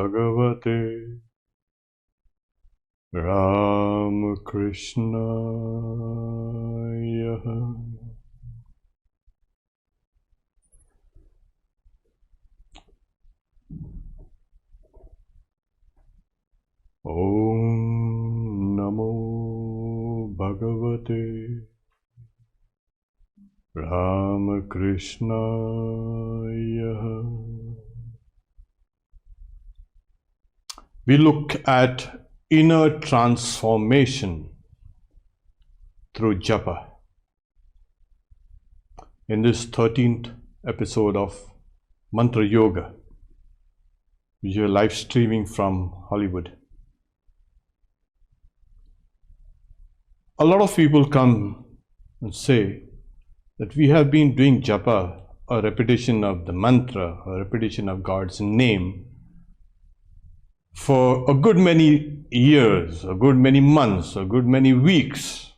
Bhagavate Ramakrishnaya. Om Namo Bhagavate Ramakrishnaya. We look at inner transformation through japa in this 13th episode of Mantra Yoga, which we are live streaming from Hollywood. A lot of people come and say that we have been doing japa, a repetition of the mantra, a repetition of God's name, for a good many years, a good many months, a good many weeks,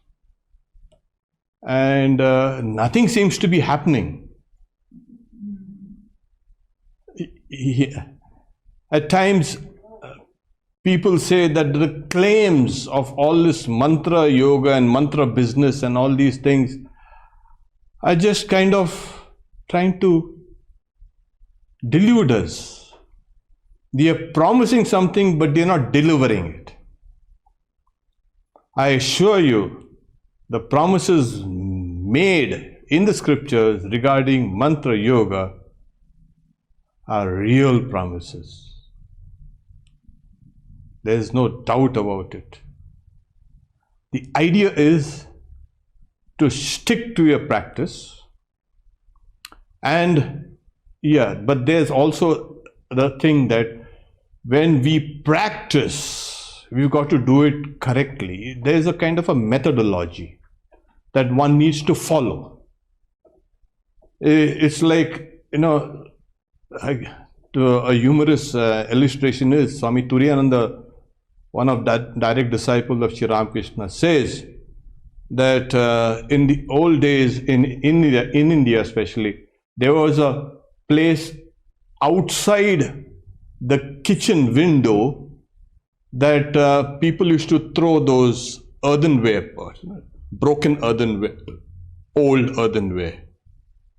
and nothing seems to be happening. At times, people say that the claims of all this mantra yoga and mantra business and all these things are just kind of trying to delude us. They are promising something, but they are not delivering it. I assure you, the promises made in the scriptures regarding mantra yoga are real promises. There is no doubt about it. The idea is to stick to your practice, and but there's also the thing that when we practice, we've got to do it correctly. There's a kind of a methodology that one needs to follow. It's like, a humorous illustration is Swami Turiyananda, one of the direct disciples of Sri Ramakrishna, says that in the old days in India especially, there was a place outside the kitchen window that people used to throw those earthenware pots, broken earthenware, old earthenware.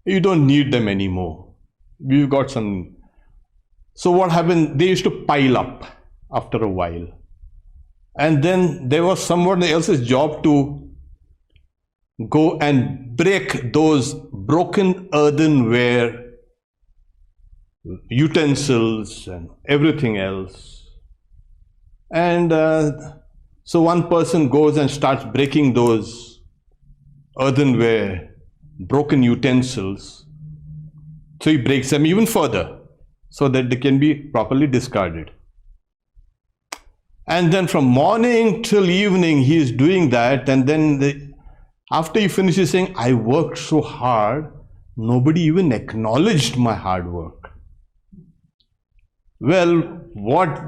You don't need them anymore. We've got some. So what happened? They used to pile up after a while. And then there was someone else's job to go and break those broken earthenware utensils and everything else. And so one person goes and starts breaking those earthenware, broken utensils. So he breaks them even further so that they can be properly discarded. And then from morning till evening he is doing that, and then after he finishes saying, I worked so hard, nobody even acknowledged my hard work. Well, what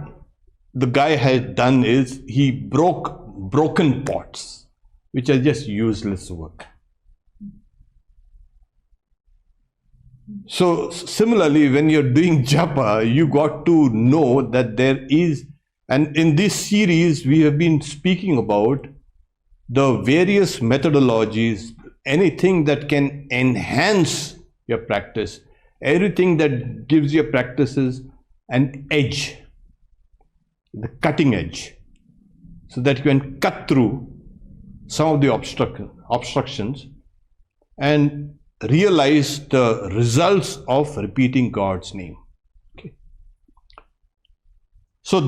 the guy has done is he broke broken pots, which are just useless work. So similarly, when you're doing japa, you got to know that there is, and in this series we have been speaking about the various methodologies, anything that can enhance your practice, everything that gives your practices an edge, the cutting edge, so that you can cut through some of the obstructions and realize the results of repeating God's name. Okay. So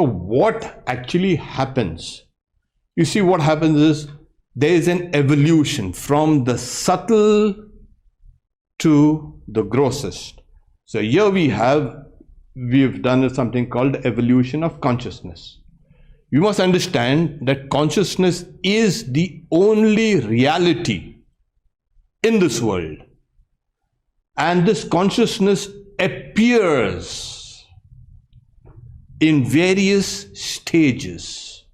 what actually happens? You see, what happens is there is an evolution from the subtle to the grossest. So here we've done something called evolution of consciousness. You must understand that consciousness is the only reality in this world. And this consciousness appears in various stages.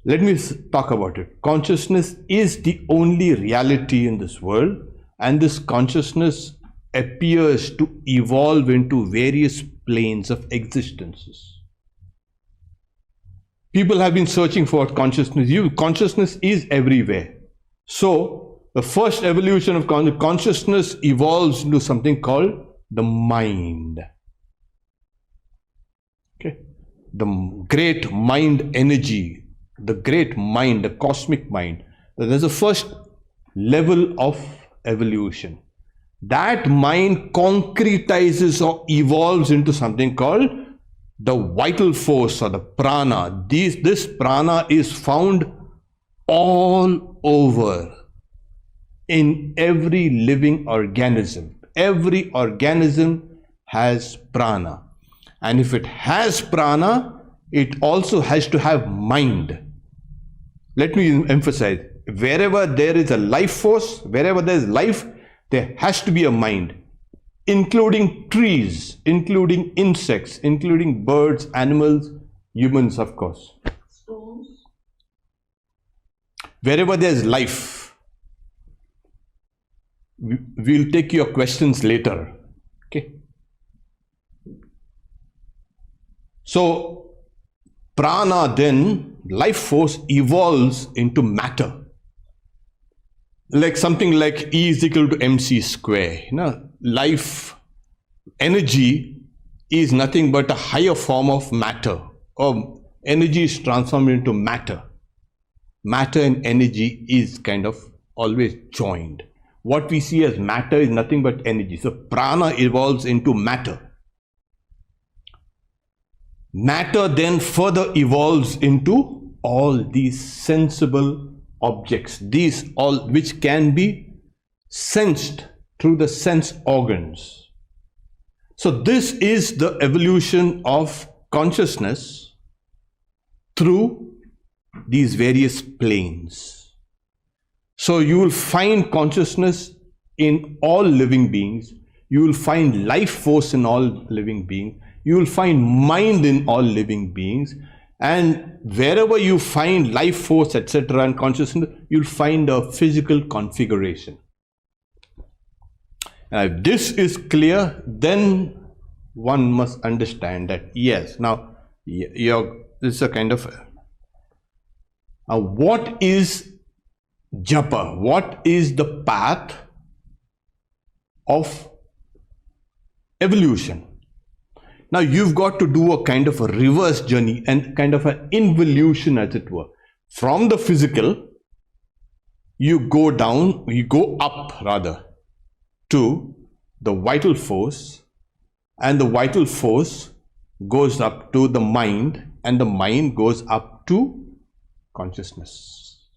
Let me talk about it. Consciousness is the only reality in this world, and this consciousness appears to evolve into various planes of existences. People have been searching for consciousness. Consciousness is everywhere. So the first evolution of consciousness evolves into something called the mind. Okay, the great mind energy, the great mind, the cosmic mind. There's a first level of evolution. That mind concretizes or evolves into something called the vital force or the prana. This prana is found all over in every living organism. Every organism has prana. And if it has prana, it also has to have mind. Let me emphasize, wherever there is a life force, wherever there is life, there has to be a mind, including trees, including insects, including birds, animals, humans, of course. Stones. Wherever there is life, we'll take your questions later. Okay. So, prana then, life force evolves into matter. Like something like E is equal to mc square. Life energy is nothing but a higher form of matter, or energy is transformed into matter. Matter and energy is kind of always joined. What we see as matter is nothing but energy. So prana evolves into matter. Matter then further evolves into all these sensible objects, these all which can be sensed through the sense organs. So this is the evolution of consciousness through these various planes. So you will find consciousness in all living beings. You will find life force in all living beings. You will find mind in all living beings. And wherever you find life force, etc., and consciousness, you'll find a physical configuration. And if this is clear, then one must understand that yes, now this is a kind of what is japa? What is the path of evolution? Now you've got to do a kind of a reverse journey and kind of an involution, as it were. From the physical, you go down, you go up rather, to the vital force, and the vital force goes up to the mind, and the mind goes up to consciousness.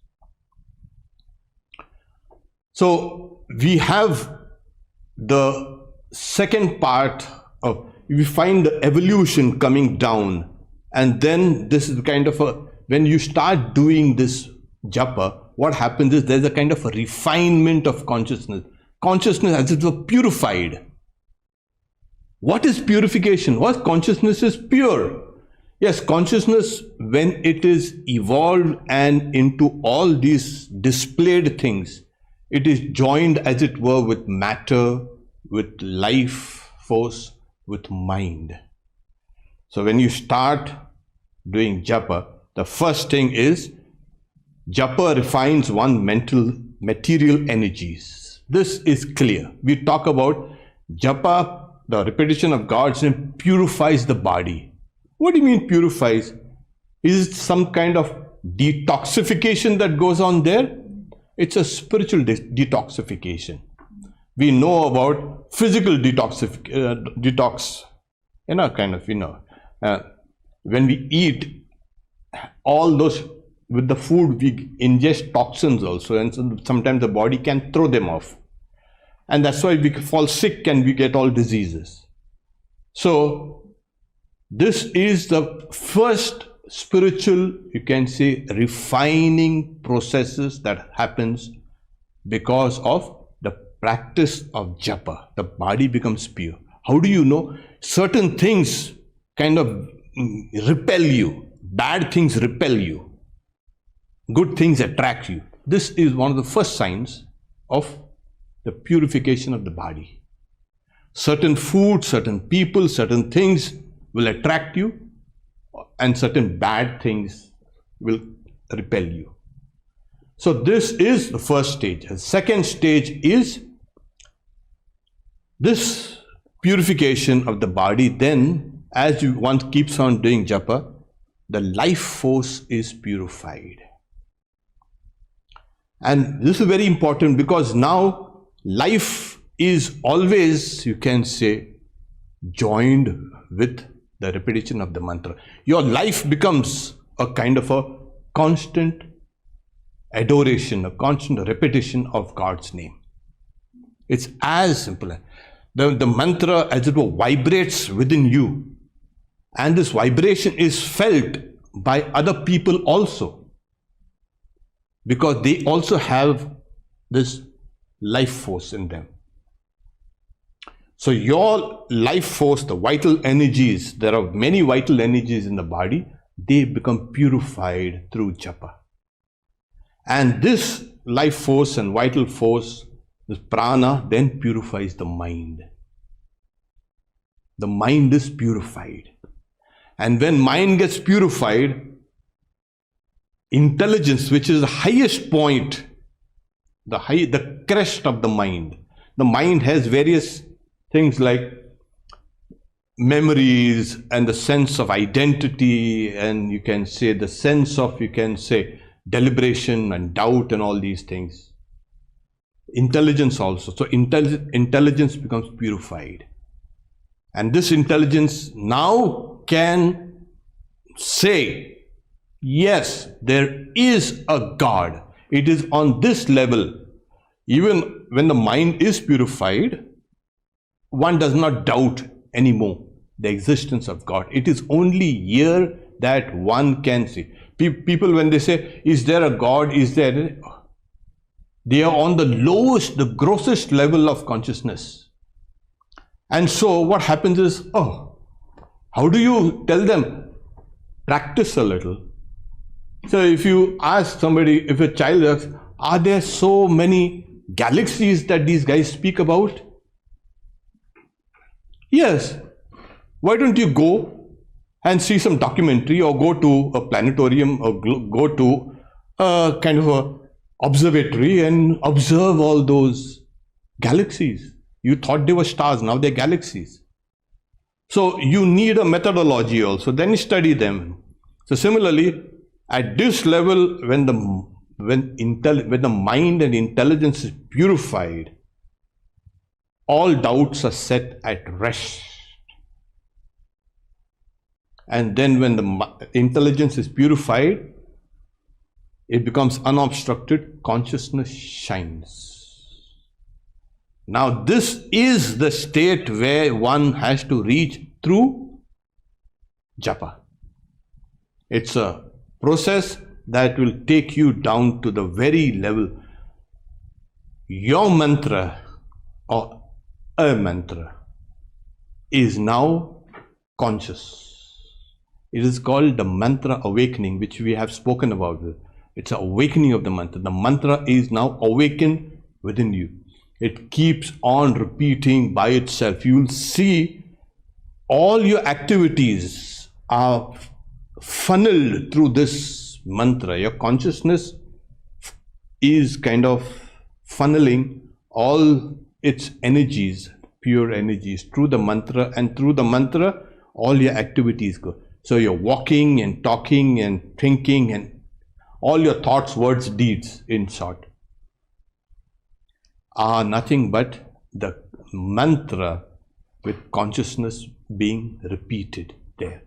So we have the second part of, we find the evolution coming down, and then this is kind of a, when you start doing this japa, what happens is there's a kind of a refinement of consciousness. Consciousness as it were purified. What is purification? What consciousness is pure? Yes, consciousness, when it is evolved and into all these displayed things, it is joined as it were with matter, with life force, with mind. So when you start doing japa, the first thing is japa refines one material energies. This is clear. We talk about japa, the repetition of God's name purifies the body. What do you mean purifies? Is it some kind of detoxification that goes on there? It's a spiritual detoxification. We know about physical detox, when we eat, all those, with the food we ingest toxins also, and sometimes the body can throw them off. And that's why we fall sick and we get all diseases. So this is the first spiritual, you can say, refining processes that happens because of the practice of japa. The body becomes pure. How do you know? Certain things kind of repel you. Bad things repel you. Good things attract you. This is one of the first signs of the purification of the body. certain food, certain people, certain things will attract you, and certain bad things will repel you. So this is the first stage. The second stage is this purification of the body. Then, as one keeps on doing japa, the life force is purified. And this is very important because now life is always, you can say, joined with the repetition of the mantra. Your life becomes a kind of a constant adoration, a constant repetition of God's name. It's as simple. The mantra, as it were, vibrates within you. And this vibration is felt by other people also, because they also have this life force in them. So your life force, the vital energies, there are many vital energies in the body, they become purified through japa. And this life force and vital force, this prana, then purifies the mind. The mind is purified. And when mind gets purified, intelligence, which is the highest point, the crest of the mind. The mind has various things like memories and the sense of identity, and you can say the sense of, you can say, deliberation and doubt and all these things. Intelligence also. So intelligence becomes purified. And this intelligence now can say, yes, there is a God. It is on this level. Even when the mind is purified, one does not doubt anymore the existence of God. It is only here that one can see. People, when they say, is there a God? Is there? They are on the lowest, the grossest level of consciousness. And so what happens is, oh, how do you tell them? Practice a little. So if you ask somebody, if a child asks, are there so many galaxies that these guys speak about? Yes. Why don't you go and see some documentary, or go to a planetarium, or go to a kind of a observatory and observe all those galaxies? You thought they were stars, now they're galaxies. So you need a methodology also, then study them. So similarly, at this level, when the mind and intelligence is purified, all doubts are set at rest. And then when the intelligence is purified, it becomes unobstructed, consciousness shines. Now this is the state where one has to reach through japa. It's a process that will take you down to the very level. Your mantra, or a mantra, is now conscious. It is called the mantra awakening, which we have spoken about. It's an awakening of the mantra. The mantra is now awakened within you. It keeps on repeating by itself. You will see all your activities are funneled through this mantra. Your consciousness is kind of funneling all its energies, pure energies, through the mantra, and through the mantra all your activities go. So you're walking and talking and thinking, and all your thoughts, words, deeds, in short, are nothing but the mantra with consciousness being repeated there.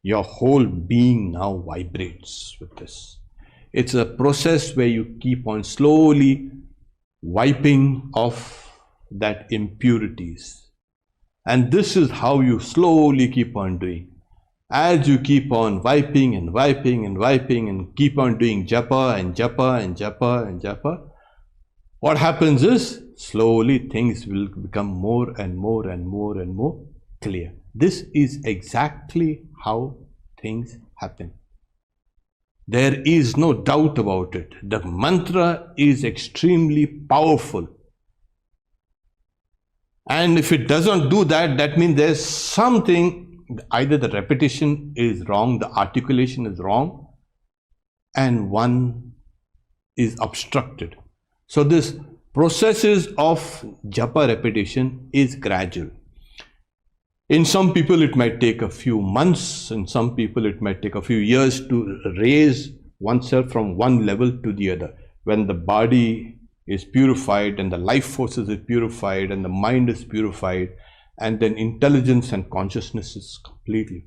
Your whole being now vibrates with this. It's a process where you keep on slowly wiping off that impurities. And this is how you slowly keep on doing. As you keep on wiping and wiping and wiping and keep on doing japa and japa and japa and japa, what happens is slowly things will become more and more and more and more clear. This is exactly how things happen. There is no doubt about it. The mantra is extremely powerful. And if it doesn't do that, that means there's something, either the repetition is wrong, the articulation is wrong, and one is obstructed. So this processes of japa repetition is gradual. In some people it might take a few months, in some people it might take a few years to raise oneself from one level to the other. When the body is purified and the life forces is purified and the mind is purified, and then intelligence and consciousness is completely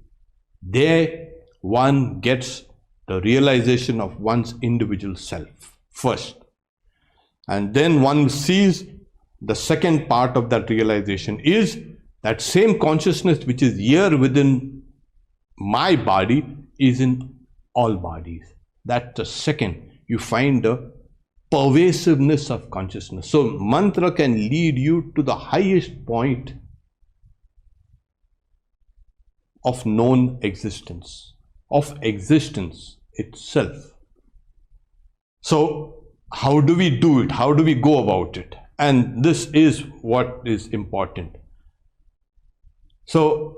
there, one gets the realization of one's individual self first, and then one sees the second part of that realization is that same consciousness which is here within my body is in all bodies. That's the second. You find the pervasiveness of consciousness. So mantra can lead you to the highest point of known existence, of existence itself. So how do we do it? How do we go about it? And this is what is important. So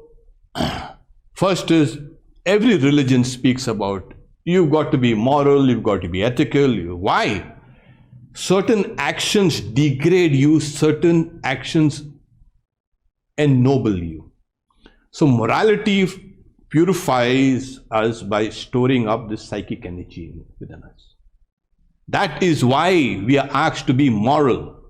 first is, every religion speaks about you've got to be moral, you've got to be ethical. Why? Certain actions degrade you, certain actions ennoble you. So morality purifies us by storing up this psychic energy within us. That is why we are asked to be moral.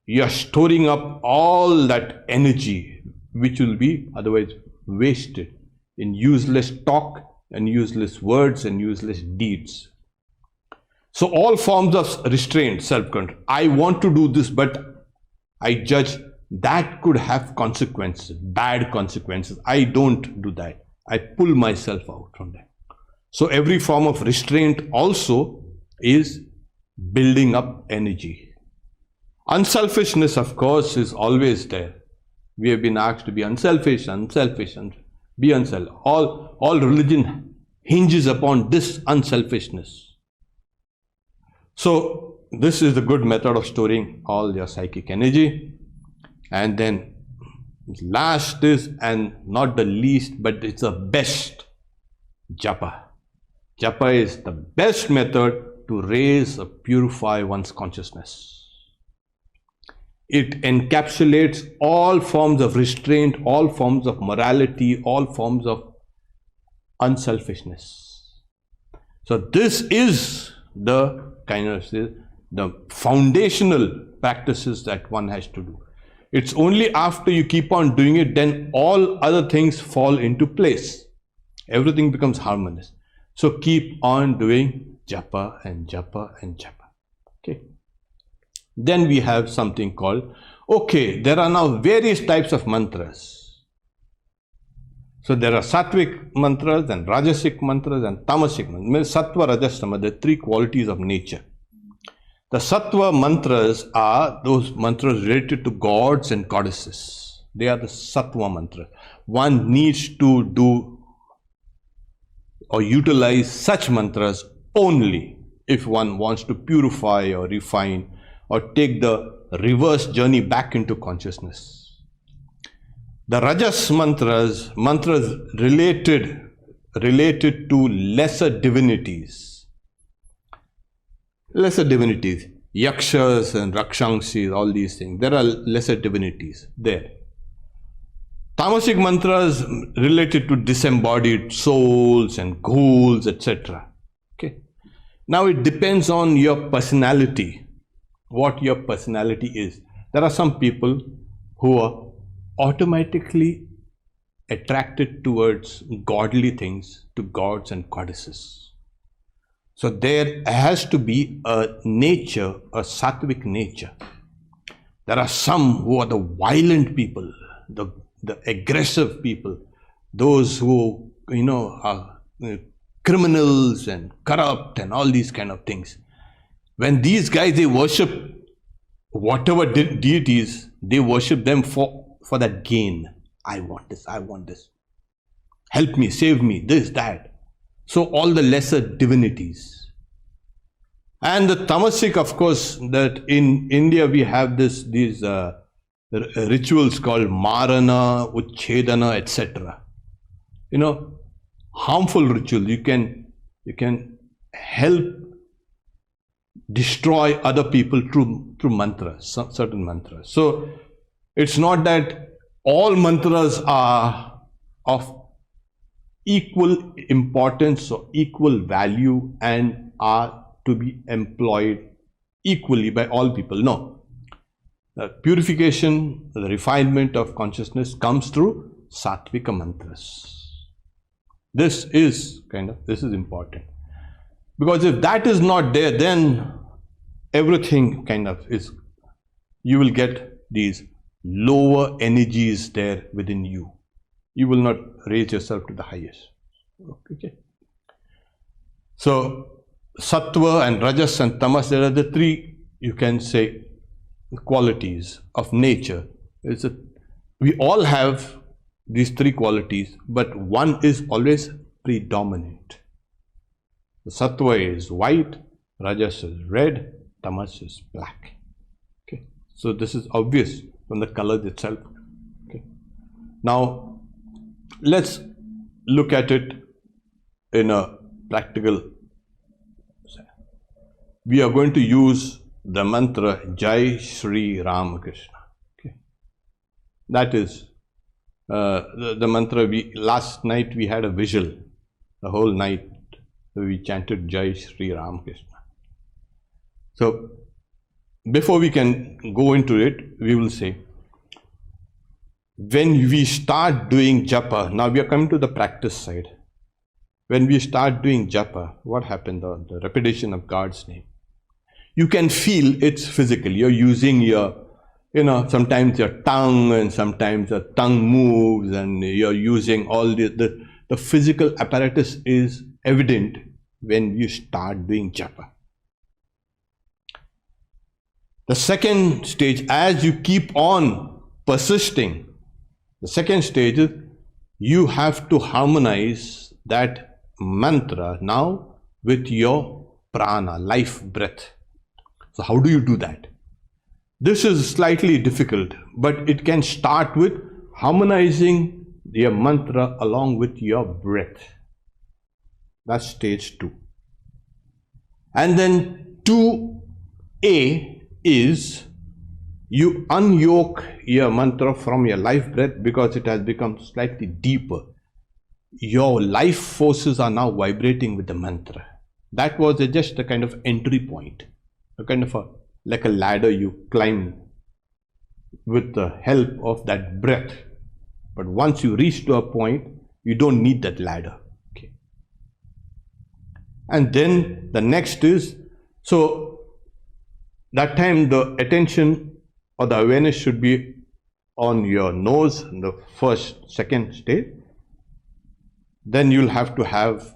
You are storing up all that energy which will be otherwise wasted in useless talk and useless words and useless deeds. So all forms of restraint, self-control. I want to do this, but I judge that could have consequences, bad consequences. I don't do that. I pull myself out from that. So every form of restraint also is building up energy. Unselfishness, of course, is always there. We have been asked to be unselfish, and be unselfish. All religion hinges upon this unselfishness. So this is the good method of storing all your psychic energy. And then last is, and not the least, but it's the best, japa. Japa is the best method to raise or purify one's consciousness. It encapsulates all forms of restraint, all forms of morality, all forms of unselfishness. So this is the kind of the foundational practices that one has to do. It's only after you keep on doing it, then all other things fall into place. Everything becomes harmonious. So keep on doing japa and japa and japa. Okay. Then we have something called, okay, there are now various types of mantras. So there are Sattvik mantras and Rajasik mantras and Tamasik mantras. Sattva, Rajas, Tama, the three qualities of nature. The Sattva mantras are those mantras related to gods and goddesses. They are the Sattva mantras. One needs to do or utilize such mantras only if one wants to purify or refine or take the reverse journey back into consciousness. The Rajas mantras related to lesser divinities. Lesser divinities, yakshas and rakshansis, all these things. There are lesser divinities there. Tamasik mantras related to disembodied souls and ghouls, etc. Okay. Now it depends on your personality, what your personality is. There are some people who are automatically attracted towards godly things, to gods and goddesses. So there has to be a nature, a Sattvik nature. There are some who are the violent people, the aggressive people, those who, are criminals and corrupt and all these kind of things. When these guys, they worship whatever deities, they worship them for that gain. I want this, I want this. Help me, save me, this, that. So all the lesser divinities. And the Tamasik, of course, that in India we have these rituals called Marana, Uchchedana, etc. Harmful rituals. You can help destroy other people through mantras, certain mantras. So it's not that all mantras are of equal importance or equal value and are to be employed equally by all people. No. The purification, the refinement of consciousness comes through Sattvik mantras. This is important. Because if that is not there, then everything you will get these lower energies there within you. You will not raise yourself to the highest. Okay. So, Sattva and Rajas and Tamas, there are the three, you can say, qualities of nature. We all have these three qualities, but one is always predominant. The Sattva is white, Rajas is red, Tamas is black. Okay. So this is obvious from the colors itself. Okay. Now let's look at it in a practical. We are going to use the mantra Jai Shri Ramakrishna. Okay. That is the mantra. Last night we had a visual. The whole night we chanted Jai Shri Ramakrishna. So before we can go into it, we will say, when we start doing japa, now we are coming to the practice side. When we start doing japa, what happened? The repetition of God's name. You can feel it's physical. You're using your, sometimes your tongue, and sometimes your tongue moves, and you're using all the physical apparatus is evident when you start doing japa. The second stage, as you keep on persisting, the second stage is you have to harmonize that mantra now with your prana, life breath. So how do you do that? This is slightly difficult, but it can start with harmonizing your mantra along with your breath. That's stage 2. And then 2A is you unyoke your mantra from your life breath because it has become slightly deeper. Your life forces are now vibrating with the mantra. That was just a kind of entry point, like a ladder you climb with the help of that breath. But once you reach to a point, you don't need that ladder. Okay. And then the next is, so that time the attention or the awareness should be on your nose in the second stage. Then you'll have to have,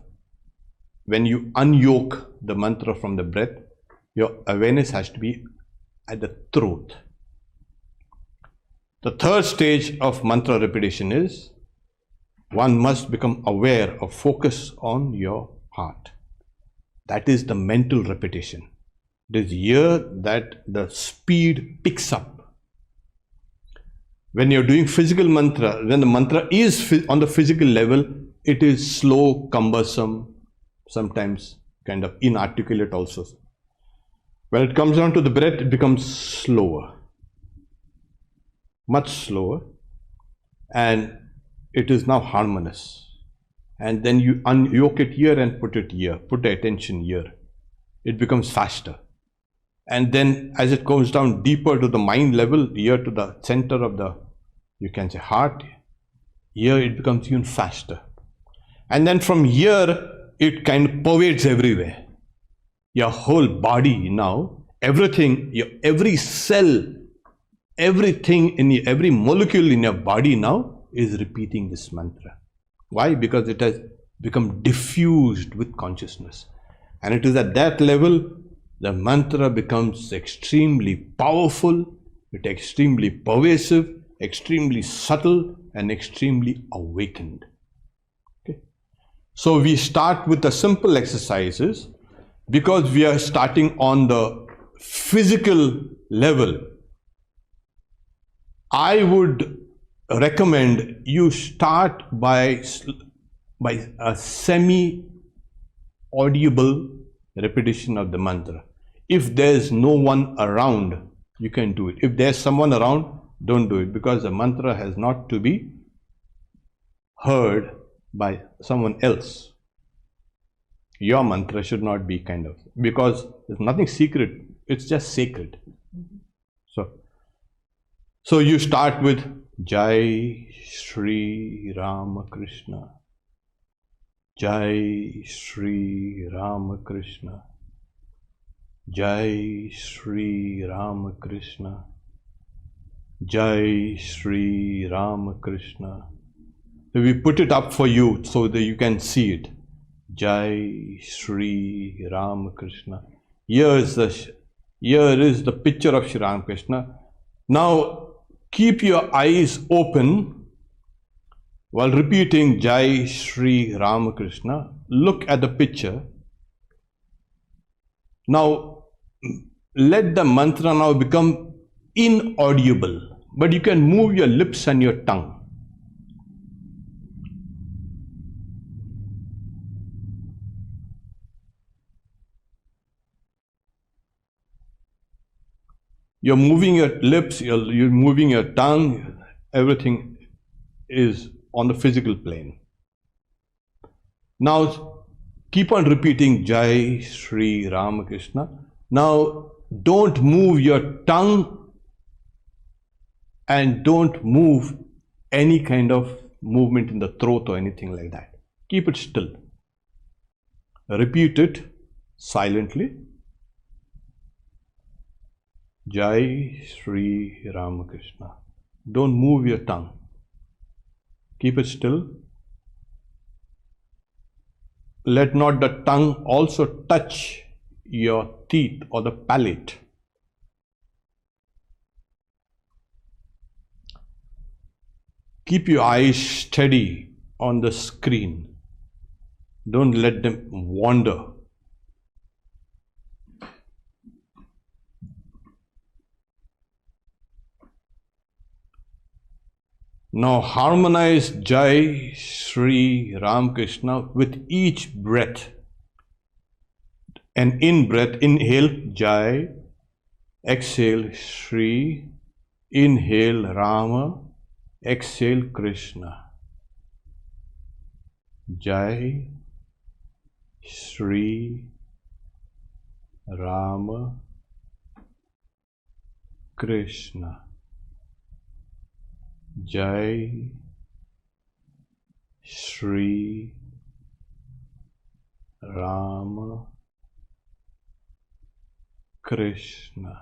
when you unyoke the mantra from the breath, your awareness has to be at the throat. The third stage of mantra repetition is one must become aware or focus on your heart. That is the mental repetition. It is here that the speed picks up. When you're doing physical mantra, when the mantra is on the physical level, it is slow, cumbersome, sometimes kind of inarticulate also. When it comes down to the breath, it becomes slower, much slower, and it is now harmonious. And then you unyoke it here and put it here, put the attention here. It becomes faster. And then as it goes down deeper to the mind level, here to the center of the, you can say, heart, here it becomes even faster. And then from here, it kind of pervades everywhere. Your whole body now, everything, every cell, everything in every molecule in your body now is repeating this mantra. Why? Because it has become diffused with consciousness. And it is at that level the mantra becomes extremely powerful, extremely pervasive, extremely subtle, and extremely awakened. Okay. So we start with the simple exercises because we are starting on the physical level. I would recommend you start by a semi-audible repetition of the mantra. If there's no one around, you can do it. If there's someone around, don't do it, because the mantra has not to be heard by someone else. Your mantra should not be because there's nothing secret, it's just sacred. So you start with Jai Shri Ramakrishna, Jai Shri Ramakrishna, Jai Shri Ramakrishna, Jai Shri Ramakrishna. So we put it up for you so that you can see it. Jai Shri Ramakrishna. Here is the picture of Shri Ramakrishna. Now keep your eyes open while repeating Jai Shri Ramakrishna. Look at the picture. Now let the mantra now become inaudible, but you can move your lips and your tongue. You're moving your lips, you're moving your tongue, everything is on the physical plane. Now keep on repeating Jai Shri Ramakrishna. Now don't move your tongue and don't move any kind of movement in the throat or anything like that. Keep it still. Repeat it silently. Jai Shri Ramakrishna. Don't move your tongue. Keep it still. Let not the tongue also touch your teeth or the palate. Keep your eyes steady on the screen. Don't let them wander. Now harmonize Jai Shri Ramakrishna with each breath. And in breath, inhale Jai, exhale Shri, inhale Rama, exhale Krishna. Jai Shri Rama Krishna. Jai Shri Rama Krishna.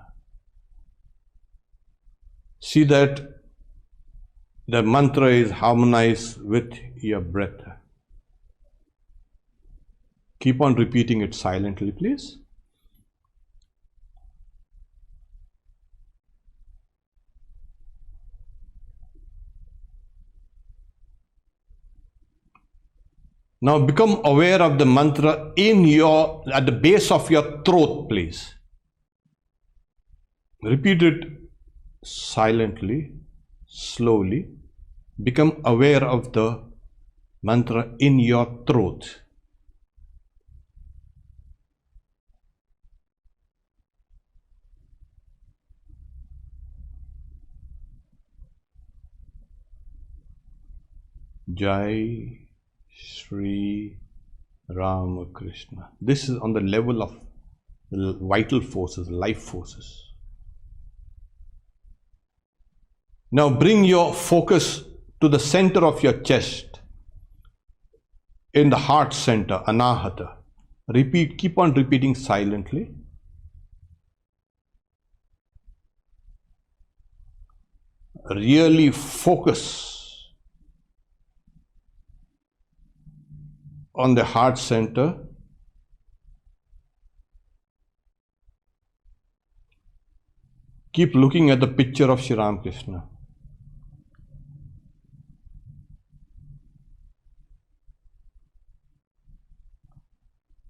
See that the mantra is harmonized with your breath. Keep on repeating it silently, please. Now become aware of the mantra at the base of your throat, please. Repeat it silently, slowly. Become aware of the mantra in your throat. Jai Shri Ramakrishna. This is on the level of vital forces, life forces. Now bring your focus to the center of your chest, in the heart center, Anahata. Keep on repeating silently. Really focus on the heart center. Keep looking at the picture of Shri Ramakrishna.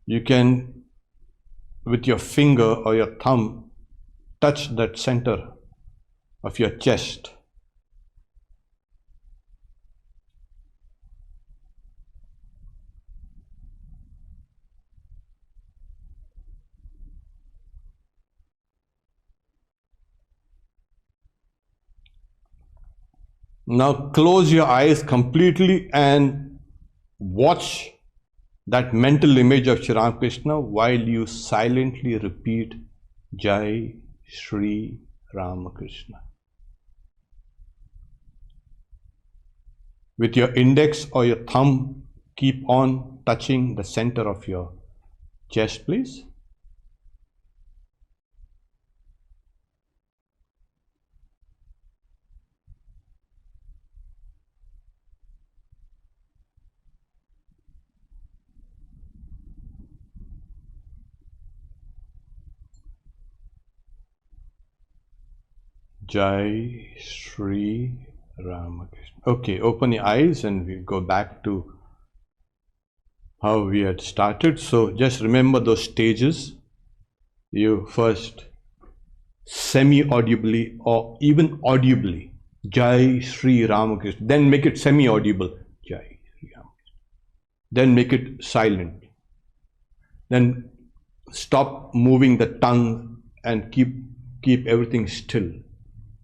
You can, with your finger or your thumb, touch that center of your chest Now close your eyes completely and watch that mental image of Shri Ramakrishna while you silently repeat Jai Shri Ramakrishna. With your index or your thumb, keep on touching the center of your chest, please. Jai Shri Ramakrishna. Okay, open your eyes and we'll go back to how we had started. So just remember those stages. You first semi-audibly or even audibly, Jai Shri Ramakrishna. Then make it semi-audible, Jai Shri Ramakrishna. Then make it silent. Then stop moving the tongue and keep everything still.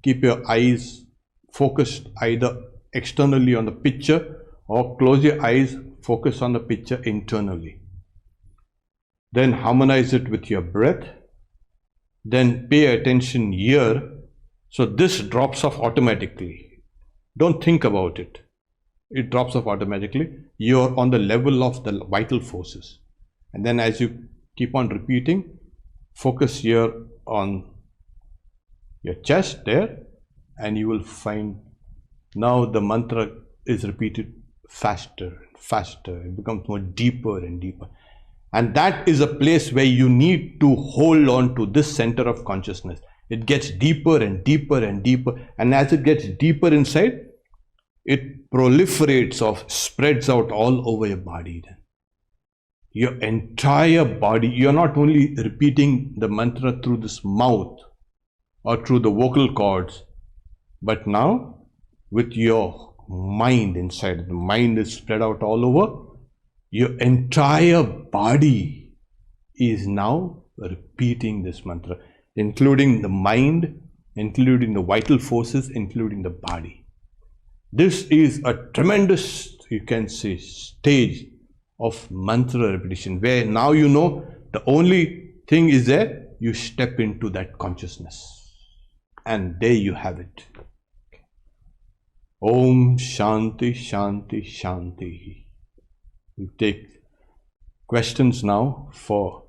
Keep your eyes focused either externally on the picture or close your eyes, focus on the picture internally. Then harmonize it with your breath. Then pay attention here. So this drops off automatically. Don't think about it. It drops off automatically. You're on the level of the vital forces. And then as you keep on repeating, focus here on your chest there, and you will find now the mantra is repeated faster and faster. It becomes more deeper and deeper. And that is a place where you need to hold on to this center of consciousness. It gets deeper and deeper and deeper. And as it gets deeper inside, it proliferates or spreads out all over your body. Your entire body, you're not only repeating the mantra through this mouth or through the vocal cords, but now with your mind inside. The mind is spread out all over. Your entire body is now repeating this mantra, including the mind, including the vital forces, including the body. This is a tremendous, you can say, stage of mantra repetition, where now you know the only thing is that you step into that consciousness. And there you have it. Om Shanti Shanti Shanti. We take questions now for